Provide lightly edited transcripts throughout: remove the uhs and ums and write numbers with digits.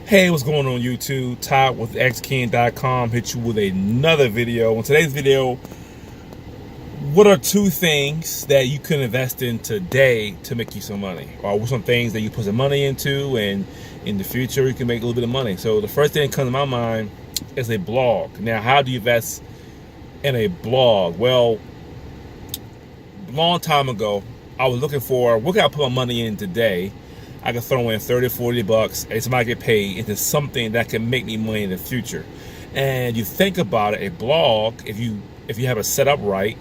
Hey, what's going on YouTube? Todd with xking.com hit you with another video. In today's video, what are two things that you can invest in today to make you some money? Or what some things that you put some money into and in the future you can make a little bit of money? So the first thing that comes to my mind is a blog. Now, how do you invest in a blog? Well, a long time ago, I was looking for what can I put my money in today. I can throw in 30 or 40 bucks and somebody get paid into something that can make me money in the future. And you think about it, a blog, if you have it set up right,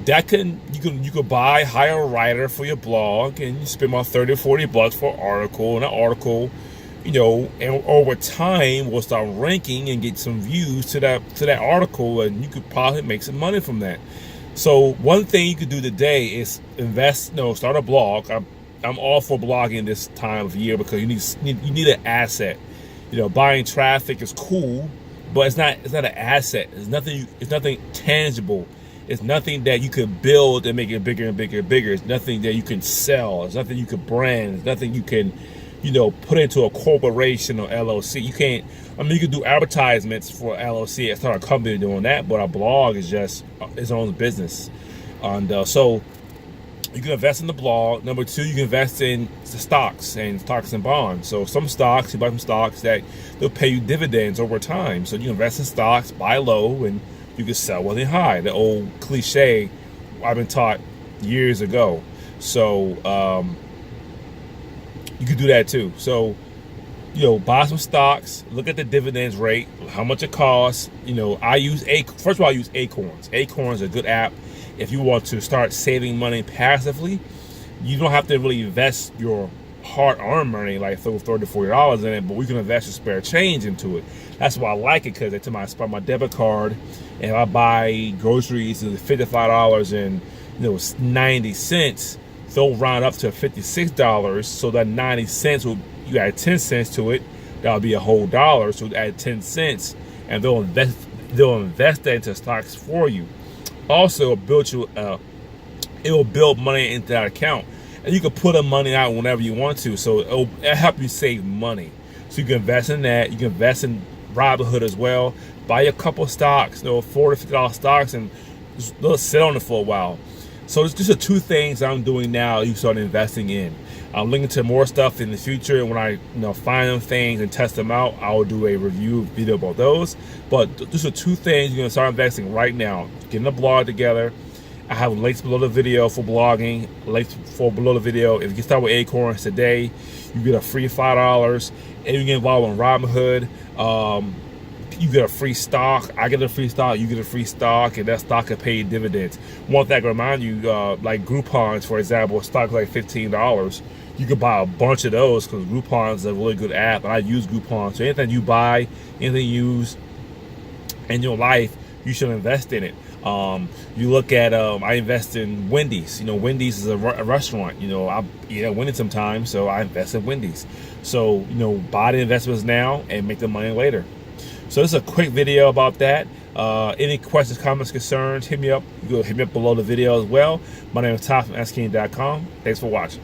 that you could hire a writer for your blog and you spend about 30 or 40 bucks for an article, and that article, and over time will start ranking and get some views to that article, and you could probably make some money from that. So one thing you could do today is invest, start a blog. I'm all for blogging this time of year because you need an asset. Buying traffic is cool, but it's not an asset. It's nothing tangible. It's nothing that you could build and make it bigger and bigger and bigger. It's nothing that you can sell. It's nothing you can brand. It's nothing you can, put into a corporation or LLC. You can't. You can do advertisements for LLC and start a company doing that, but a blog is just its own business. And so you can invest in the blog. Number two, you can invest in the stocks and bonds. So some stocks, you buy some stocks that they'll pay you dividends over time. So you invest in stocks, buy low, and you can sell when they're high. The old cliche I've been taught years ago. So you can do that too. So buy some stocks, look at the dividends rate, how much it costs. I use first of all, I use Acorns. Acorns is a good app. If you want to start saving money passively, you don't have to really invest your hard-earned money, like throw $30 to $40 in it, but we can invest your spare change into it. That's why I like it, because I spend my debit card, and if I buy groceries, it's $55 and 90 cents. They'll round up to $56, so that 90 cents you add 10 cents to it, that'll be a whole dollar. So add 10 cents, and they'll invest that into stocks for you. Also, it will build money into that account, and you can put the money out whenever you want to. So it'll help you save money. So you can invest in that. You can invest in Robinhood as well. Buy a couple of stocks, $4 to $50 stocks, and just let it sit on it for a while. So these are two things I'm doing now. You start investing in. I'm linking to more stuff in the future. When I find them things and test them out, I will do a review video about those. But these are two things you're gonna start investing right now. Getting a blog together. I have links below the video for blogging. Links below the video. If you start with Acorns today, you get a free $5, and you get involved in Robinhood. You get a free stock. I get a free stock. You get a free stock, and that stock can pay you dividends. One thing I can remind you, like Groupons, for example, a stock like $15. You can buy a bunch of those because Groupon is a really good app, and I use Groupon. So anything you buy, anything you use in your life, you should invest in it. You look at, I invest in Wendy's. Wendy's is a restaurant. I eat at Wendy's sometimes, so I invest in Wendy's. So, buy the investments now and make the money later. So this is a quick video about that. Any questions, comments, concerns, hit me up. You can hit me up below the video as well. My name is Todd from xking.com. Thanks for watching.